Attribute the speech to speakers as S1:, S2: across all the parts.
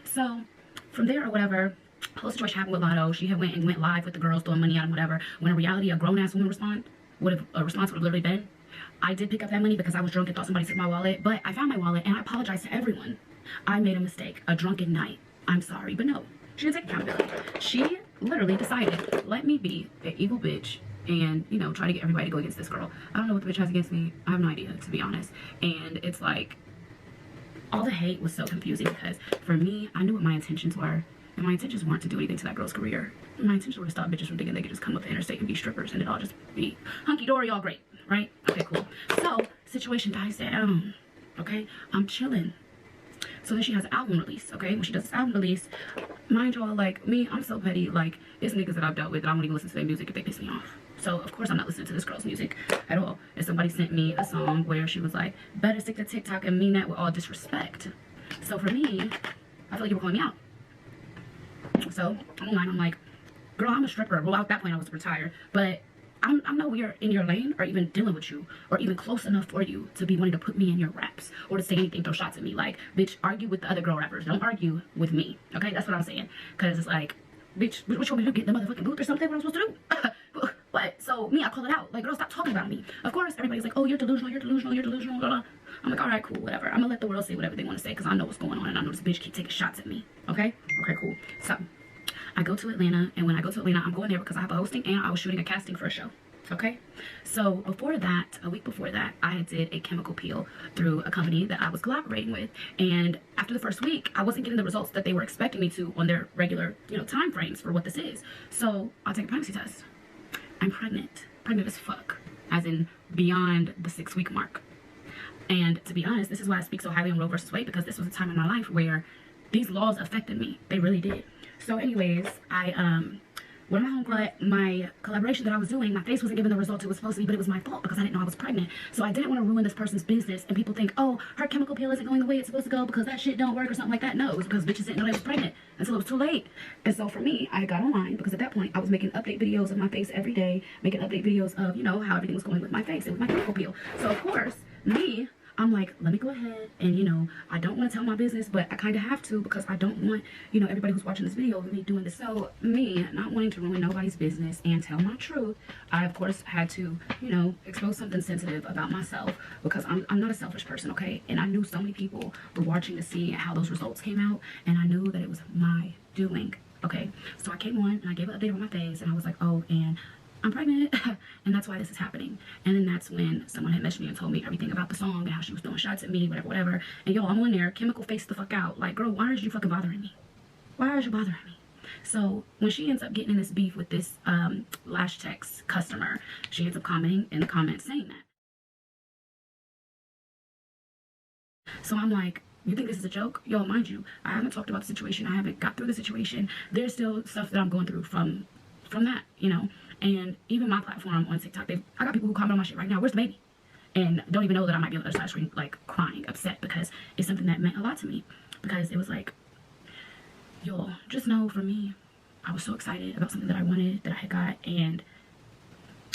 S1: So from there or whatever, whole situation happened with Latto. She had went live with the girls throwing money at him, whatever. When in reality, a grown ass woman response would have literally been, I did pick up that money because I was drunk and thought somebody took my wallet, but I found my wallet and I apologized to everyone. I made a mistake, a drunken night. I'm sorry, but no, she didn't take accountability. She literally decided, let me be the evil bitch and, you know, try to get everybody to go against this girl. I don't know what the bitch has against me. I have no idea, to be honest. And it's like, all the hate was so confusing because for me, I knew what my intentions were. And my intentions weren't to do anything to that girl's career. My intentions were to stop bitches from thinking they could just come up the interstate and be strippers and it all just be hunky-dory, all great, right? Okay, cool. So, situation dies down, okay? I'm chilling. So then she has an album release, okay? When she does this album release, mind y'all, like, me, I'm so petty. Like, it's niggas that I've dealt with that I won't even listen to their music if they piss me off. So, of course, I'm not listening to this girl's music at all. And somebody sent me a song where she was like, better stick to TikTok and mean that with all disrespect. So for me, I feel like you were calling me out. So I'm online, I'm like, girl, I'm a stripper. Well, at that point I was retired, but I'm nowhere in your lane or even dealing with you or even close enough for you to be wanting to put me in your raps or to say anything, throw shots at me. Like, bitch, argue with the other girl rappers. Don't argue with me. Okay, that's what I'm saying. Because it's like, bitch, what you want me to do? Get in the motherfucking booth or something? What am I supposed to do? But so me, I call it out. Like, girl, stop talking about me. Of course, everybody's like, oh, you're delusional, you're delusional, you're delusional. Blah, blah. I'm like, all right, cool, whatever. I'm gonna let the world say whatever they want to say because I know what's going on and I know this bitch keep taking shots at me. Okay? Okay, cool. So I go to Atlanta, and when I go to Atlanta, I'm going there because I have a hosting and I was shooting a casting for a show. Okay, so before that, a week before that, I did a chemical peel through a company that I was collaborating with, and after the first week, I wasn't getting the results that they were expecting me to on their regular, you know, time frames for what this is. So I'll take a pregnancy test. I'm pregnant as fuck, as in beyond the 6-week mark. And to be honest, this is why I speak so highly on Roe versus Wade, because this was a time in my life where these laws affected me. They really did. So anyways, when my collaboration that I was doing, my face wasn't giving the results it was supposed to be, but it was my fault because I didn't know I was pregnant. So I didn't want to ruin this person's business and people think, oh, her chemical peel isn't going the way it's supposed to go because that shit don't work or something like that. No, it was because bitches didn't know I was pregnant until it was too late. And so for me, I got online because at that point I was making update videos of my face every day, making update videos of, you know, how everything was going with my face and with my chemical peel. So of course, I'm like, let me go ahead and, you know, I don't want to tell my business, but I kind of have to because I don't want, you know, everybody who's watching this video of me doing this. So me not wanting to ruin nobody's business and tell my truth, I, of course, had to, you know, expose something sensitive about myself because I'm not a selfish person, okay? And I knew so many people were watching to see how those results came out, and I knew that it was my doing, okay? So I came on and I gave an update on my face, and I was like, oh, and I'm pregnant and that's why this is happening. And then that's when someone had messaged me and told me everything about the song and how she was throwing shots at me, whatever. And yo, I'm on there, chemical face the fuck out. Like, girl, why are you fucking bothering me? Why are you bothering me? So when she ends up getting in this beef with this Lash Text customer, she ends up commenting in the comments saying that. So I'm like, you think this is a joke? Yo, mind you, I haven't talked about the situation. I haven't got through the situation. There's still stuff that I'm going through from that, you know. And even my platform on TikTok, I got people who comment on my shit right now, where's the baby? And don't even know that I might be on the other side of the screen, like, crying, upset, because it's something that meant a lot to me. Because it was like, yo, just know for me, I was so excited about something that I wanted, that I had got, and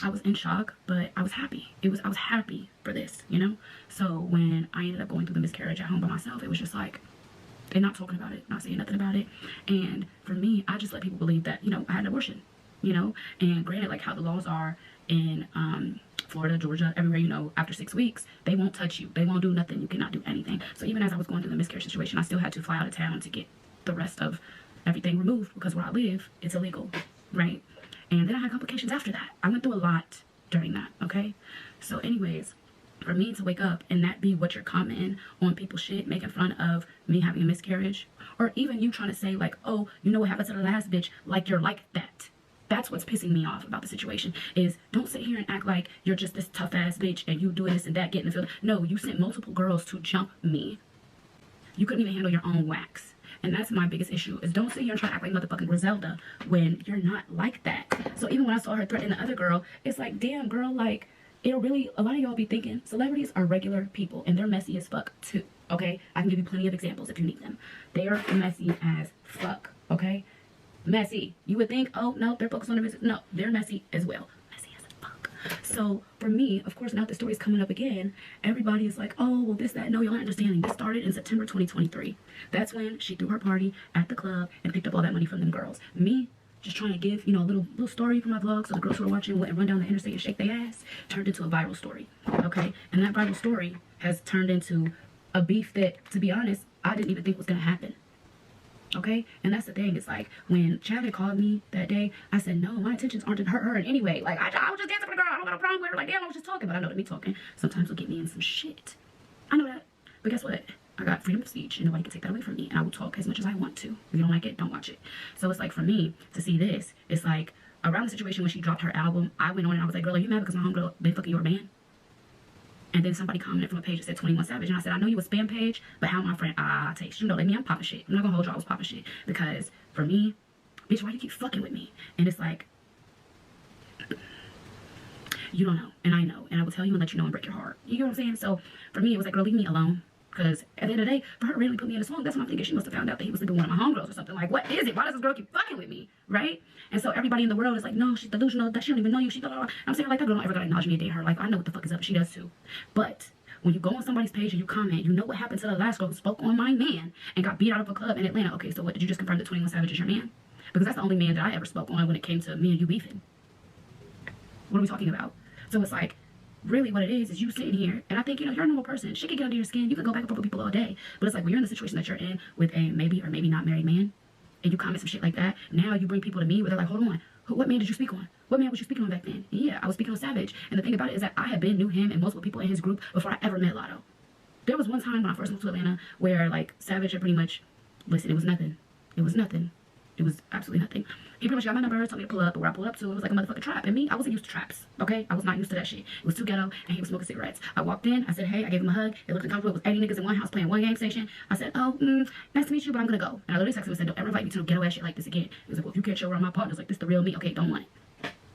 S1: I was in shock, but I was happy. I was happy for this, you know? So when I ended up going through the miscarriage at home by myself, it was just like, they're not talking about it, not saying nothing about it. And for me, I just let people believe that, you know, I had an abortion. You know, and granted, like how the laws are in Florida, Georgia, everywhere, you know, after 6 weeks, they won't touch you. They won't do nothing. You cannot do anything. So even as I was going through the miscarriage situation, I still had to fly out of town to get the rest of everything removed because where I live, it's illegal, right? And then I had complications after that. I went through a lot during that, okay? So anyways, for me to wake up and that be what you're commenting on people's shit, making fun of me having a miscarriage, or even you trying to say like, oh, you know what happened to the last bitch, like you're like that. That's what's pissing me off about the situation is don't sit here and act like you're just this tough ass bitch and you do this and that, get in the field. No, you sent multiple girls to jump me. You couldn't even handle your own wax. And that's my biggest issue is don't sit here and try to act like motherfucking Griselda when you're not like that. So even when I saw her threaten the other girl, it's like, damn girl, like it'll really, a lot of y'all be thinking celebrities are regular people and they're messy as fuck too. Okay. I can give you plenty of examples if you need them. They are messy as fuck. Okay. Messy. You would think, oh no, they're focused on the music. No, they're messy as well. Messy as fuck. So for me, of course, now the story's coming up again, everybody is like, oh, well, this, that. No, y'all not understanding. This started in September 2023. That's when she threw her party at the club and picked up all that money from them girls. Me, just trying to give, you know, a little story for my vlog so the girls who are watching wouldn't run down the interstate and shake their ass, turned into a viral story, okay? And that viral story has turned into a beef that, to be honest, I didn't even think was going to happen, okay? And that's the thing. It's like, when Chad had called me that day, I said, no, my intentions aren't to hurt her in any way. Like, I was just dancing for the girl. I don't got a problem with her. Like, damn, I was just talking. But I know that me talking sometimes will get me in some shit. I know that. But guess what? I got freedom of speech, and nobody can take that away from me. And I will talk as much as I want to. If you don't like it, don't watch it. So it's like, for me to see this, it's like, around the situation when she dropped her album, I went on and I was like, girl, are you mad because my homegirl been fucking your man? And then somebody commented from a page that said 21 Savage. And I said, I know you a spam page, but how my friend taste? You know, like me, I'm popping shit. I'm not gonna hold you, I was popping shit. Because for me, bitch, why do you keep fucking with me? And it's like, you don't know, and I know. And I will tell you and let you know and break your heart. You get what I'm saying? So for me, it was like, girl, leave me alone. Because at the end of the day, for her to randomly put me in a song, that's when I'm thinking she must have found out that he was sleeping with one of my homegirls or something. Like, what is it? Why does this girl keep fucking with me? Right? And so everybody in the world is like, no, she's delusional, that she don't even know you. She blah, blah, blah. I'm saying, like, that girl don't ever gotta acknowledge me a day in her life. I know what the fuck is up. She does too. But when you go on somebody's page and you comment, you know what happened to the last girl who spoke on my man and got beat out of a club in Atlanta. Okay, so what, did you just confirm that 21 Savage is your man? Because that's the only man that I ever spoke on when it came to me and you beefing. What are we talking about? So it's like, really what it is you sitting here, and I think, you know, you're a normal person. Shit can get under your skin. You can go back and forth with people all day. But it's like, when you're in the situation that you're in with a maybe or maybe not married man, and you comment some shit like that, now you bring people to me where they're like, hold on, what man did you speak on? What man was you speaking on back then? And yeah, I was speaking on Savage. And the thing about it is that I had knew him and multiple people in his group before I ever met Latto. There was one time when I first moved to Atlanta where, like, Savage had pretty much, listen, it was nothing. It was nothing. It was absolutely nothing. He pretty much got my number, told me to pull up, but where I pulled up to, it was like a motherfucking trap. And me, I wasn't used to traps, okay? I was not used to that shit. It was too ghetto, and he was smoking cigarettes. I walked in, I said, hey, I gave him a hug. It looked uncomfortable. It was 80 niggas in one house playing one game station. I said, oh, nice to meet you, but I'm gonna go. And I literally texted him and said, don't ever invite me to no ghetto ass shit like this again. He was like, well, if you can't show around my partners like this, the real me, okay, don't want it.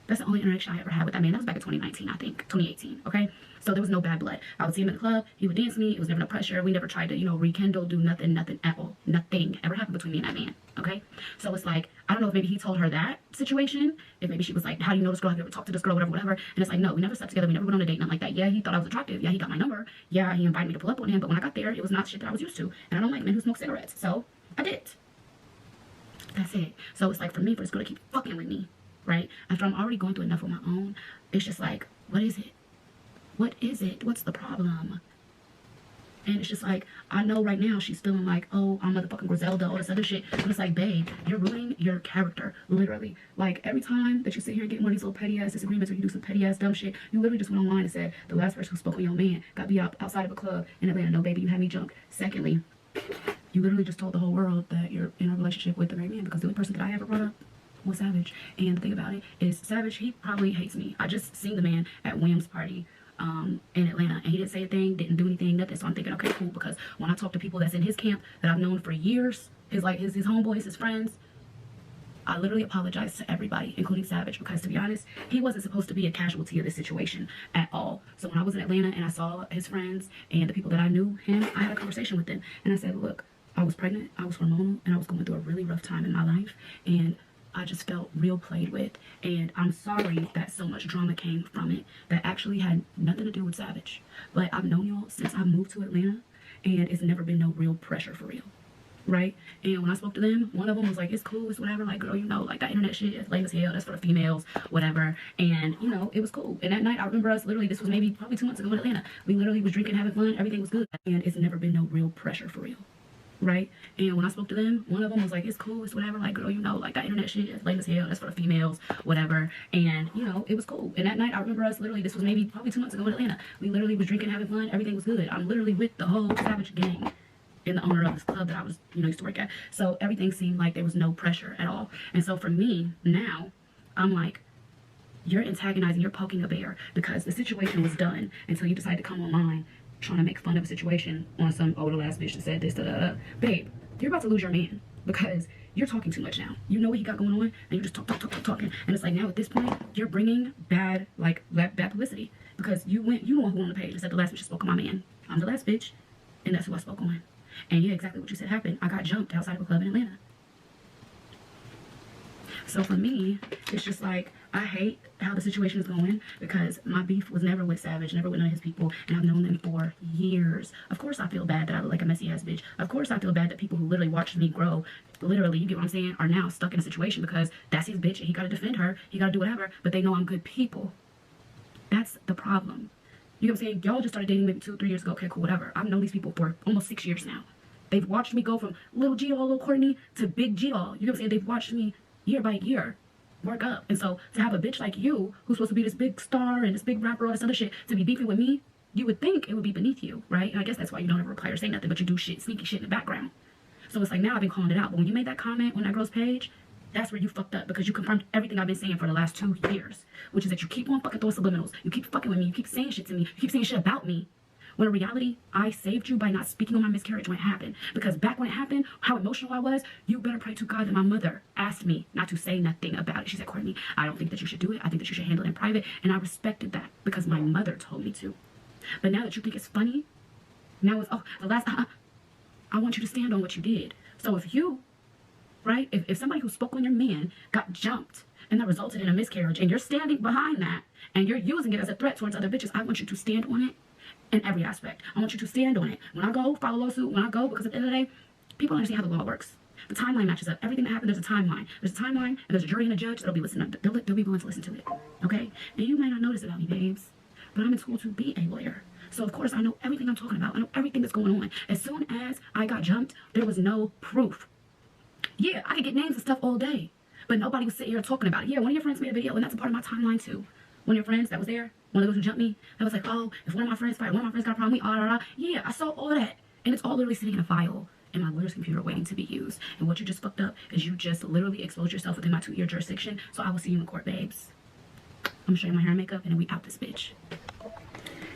S1: That's the only interaction I ever had with that man. That was back in 2019, I think, 2018, okay? So there was no bad blood. I would see him in the club. He would dance me. It was never no pressure. We never tried to, you know, rekindle, do nothing at all. Nothing ever happened between me and that man, okay? So it's like, I don't know if maybe he told her that situation. If maybe she was like, how do you know this girl? Have you ever talked to this girl? Whatever. And it's like, no, we never slept together. We never went on a date, nothing like that. Yeah, he thought I was attractive. Yeah, he got my number. Yeah, he invited me to pull up on him. But when I got there, it was not shit that I was used to. And I don't like men who smoke cigarettes. So I did. That's it. So it's like, for me, for this girl to keep fucking with me, right? After I'm already going through enough on my own, it's just like, what is it? What is it? What's the problem? And it's just like, I know right now she's feeling like, oh, I'm motherfucking Griselda, all this other shit. But it's like, babe, you're ruining your character, literally. Like, every time that you sit here and get one of these little petty ass disagreements or you do some petty ass dumb shit, you literally just went online and said, the last person who spoke on your man got beat up outside of a club in Atlanta. No, baby, you had me jumped. Secondly, you literally just told the whole world that you're in a relationship with the married man, because the only person that I ever brought up was Savage. And the thing about it is, Savage, he probably hates me. I just seen the man at Williams' party in Atlanta, and he didn't say a thing, didn't do anything, nothing. So I'm thinking, okay, cool, because when I talk to people that's in his camp that I've known for years, his homeboys, his friends, I literally apologize to everybody, including Savage, because to be honest, he wasn't supposed to be a casualty of this situation at all. So when I was in Atlanta and I saw his friends and the people that I knew him, I had a conversation with them, and I said, look, I was pregnant, I was hormonal, and I was going through a really rough time in my life, and I just felt real played with, and I'm sorry that so much drama came from it that actually had nothing to do with Savage. But I've known y'all since I moved to Atlanta, and it's never been no real pressure for real, right? And when I spoke to them, one of them was like, it's cool, it's whatever, like, girl, you know, like, that internet shit is lame as hell, that's for the females, whatever. And, you know, it was cool. And that night, I remember us literally, this was maybe probably 2 months ago in Atlanta, we literally was drinking, having fun, everything was good, and it's never been no real pressure for real. Right? And when I spoke to them, one of them was like, it's cool, it's whatever, like, girl, you know, like, that internet shit is lame as hell, that's for the females, whatever. And, you know, it was cool. And that night, I remember us literally, this was maybe probably 2 months ago in Atlanta, we literally was drinking, having fun, everything was good. I'm literally with the whole Savage gang and the owner of this club that I was, you know, used to work at. So everything seemed like there was no pressure at all. And so for me, now, I'm like, you're antagonizing, you're poking a bear, because the situation was done until you decide to come online trying to make fun of a situation on some older ass bitch that said this, babe, you're about to lose your man, because you're talking too much now. You know what he got going on, and you just talking. And it's like, now at this point, you're bringing bad publicity, because you the one who on the page and said the last bitch spoke on my man. I'm the last bitch, and that's who I spoke on. And yeah, exactly what you said happened. I got jumped outside of a club in Atlanta. So for me, it's just like, I hate how the situation is going because my beef was never with Savage, never with none of his people, and I've known them for years. Of course I feel bad that I look like a messy ass bitch. Of course I feel bad that people who literally watched me grow, literally, you get what I'm saying, are now stuck in a situation because that's his bitch and he gotta defend her, he gotta do whatever, but they know I'm good people. That's the problem. You know what I'm saying? Y'all just started dating maybe 2-3 years ago. Okay, cool, whatever. I've known these people for almost 6 years now. They've watched me go from little G-All, little Courtney to big G-All. You know what I'm saying? They've watched me year by year work up. And so to have a bitch like you, who's supposed to be this big star and this big rapper, all this other shit, to be beefing with me, you would think it would be beneath you, right? And I guess that's why you don't ever reply or say nothing, but you do shit, sneaky shit in the background. So it's like, now I've been calling it out. But when you made that comment on that girl's page, that's where you fucked up, because you confirmed everything I've been saying for the last 2 years, which is that you keep on fucking throwing subliminals. You keep fucking with me. You keep saying shit to me. You keep saying shit about me. When in reality, I saved you by not speaking on my miscarriage when it happened. Because back when it happened, how emotional I was, you better pray to God that my mother asked me not to say nothing about it. She said, Courtney, I don't think that you should do it. I think that you should handle it in private. And I respected that because my mother told me to. But now that you think it's funny, now it's, oh, the last, I want you to stand on what you did. So if you, right, if somebody who spoke on your man got jumped and that resulted in a miscarriage and you're standing behind that and you're using it as a threat towards other bitches, I want you to stand on it in every aspect. I want you to stand on it. When I go file a lawsuit, when I go, because at the end of the day, people don't understand how the law works. The timeline matches up. Everything that happened, there's a timeline. There's a timeline, and there's a jury and a judge that'll be listening. They'll be willing to listen to it. Okay? And you might not notice about me, babes, but I'm in school to be a lawyer. So, of course, I know everything I'm talking about. I know everything that's going on. As soon as I got jumped, there was no proof. Yeah, I could get names and stuff all day, but nobody was sitting here talking about it. Yeah, one of your friends made a video, and that's a part of my timeline, too. One of your friends that was there, one of those who jumped me, that was like, oh, if one of my friends fight, one of my friends got a problem, we all, yeah, I saw all that. And it's all literally sitting in a file in my lawyer's computer waiting to be used. And what you just fucked up is you just literally exposed yourself within my 2-year jurisdiction. So I will see you in court, babes. I'm gonna show you my hair and makeup, and then we out this bitch.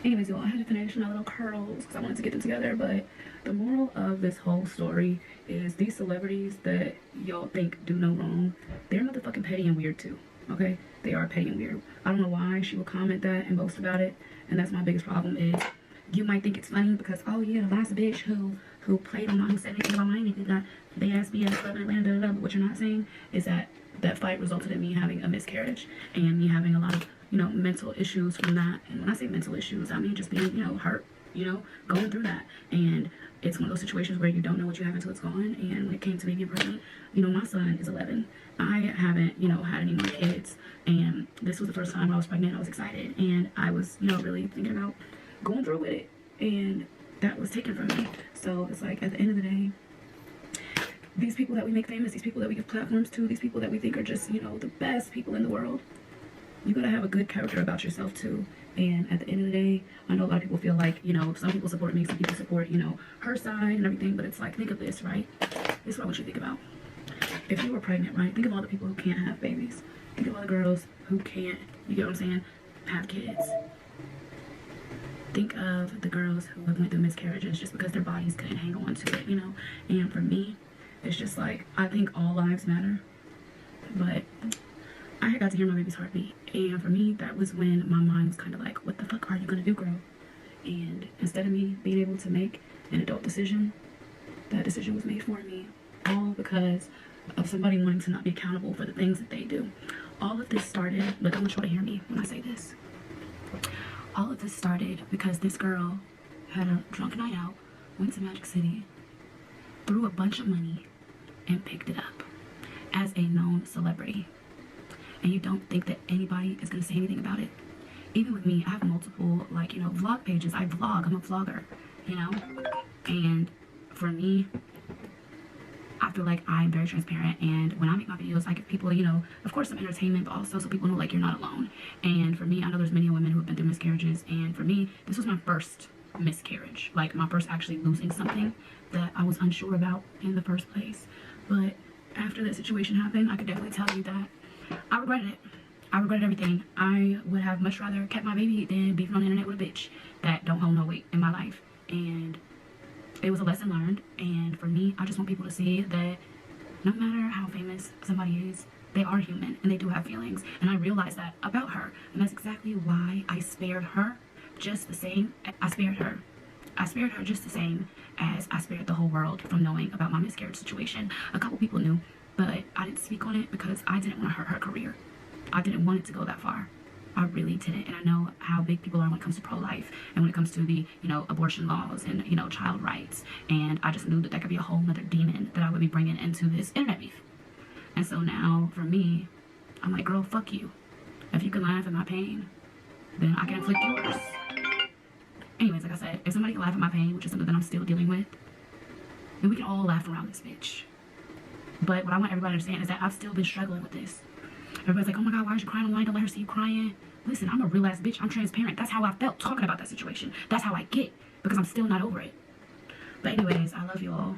S1: Anyways, y'all, I had to finish my little curls because I wanted to get them together, but the moral of this whole story is these celebrities that y'all think do no wrong, they're motherfucking petty and weird too, okay? They are petty and weird. I don't know why she will comment that and boast about it, and that's my biggest problem is you might think it's funny because, oh yeah, the last bitch who played on who said anything about my name did that, they asked me at Atlanta, but what you're not saying is that that fight resulted in me having a miscarriage and me having a lot of, you know, mental issues from that. And when I say mental issues, I mean just being, you know, hurt, you know, going through that. And it's one of those situations where you don't know what you have until it's gone. And when it came to me being pregnant, you know, my son is 11. I haven't, you know, had any more kids. And this was the first time I was pregnant. I was excited. And I was, you know, really thinking about going through with it. And that was taken from me. So it's like, at the end of the day, these people that we make famous, these people that we give platforms to, these people that we think are just, you know, the best people in the world, you gotta have a good character about yourself too. And at the end of the day, I know a lot of people feel like, you know, some people support me, some people support, you know, her side and everything, but it's like, think of this, right? This is what I want you to think about. If you were pregnant, right, think of all the people who can't have babies. Think of all the girls who can't, you get what I'm saying, have kids. Think of the girls who have went through miscarriages just because their bodies couldn't hang on to it, you know? And for me, it's just like, I think all lives matter, but I got to hear my baby's heartbeat, and for me, that was when my mind was kind of like, what the fuck are you gonna do, girl? And instead of me being able to make an adult decision, that decision was made for me, all because of somebody wanting to not be accountable for the things that they do. All of this started, look, I want you to hear me when I say this. All of this started because this girl had a drunken night out, went to Magic City, threw a bunch of money, and picked it up as a known celebrity. And you don't think that anybody is going to say anything about it. Even with me, I have multiple, like, you know, vlog pages. I vlog. I'm a vlogger, you know? And for me, I feel like I'm very transparent. And when I make my videos, I give people, you know, of course, some entertainment, but also so people know, like, you're not alone. And for me, I know there's many women who have been through miscarriages. And for me, this was my first miscarriage. Like, my first actually losing something that I was unsure about in the first place. But after that situation happened, I could definitely tell you that I regretted it. I regretted everything. I would have much rather kept my baby than beefing on the internet with a bitch that don't hold no weight in my life. And it was a lesson learned. And for me, I just want people to see that no matter how famous somebody is, they are human and they do have feelings. And I realized that about her. And that's exactly why I spared her just the same. I spared her just the same as I spared the whole world from knowing about my miscarriage situation. A couple people knew. but I didn't speak on it because I didn't want to hurt her career. I didn't want it to go that far. I really didn't. And I know how big people are when it comes to pro-life and when it comes to the, abortion laws and, child rights. And I just knew that could be a whole nother demon that I would be bringing into this internet beef. And so now, for me, I'm like, girl, fuck you. If you can laugh at my pain, then I can inflict yours. Anyways, like I said, if somebody can laugh at my pain, which is something that I'm still dealing with, then we can all laugh around this bitch. But what I want everybody to understand is that I've still been struggling with this. Everybody's like, oh my God, why is you crying online? Don't let her see you crying. Listen, I'm a real ass bitch. I'm transparent. That's how I felt talking about that situation. That's how I get, because I'm still not over it. But anyways, I love you all.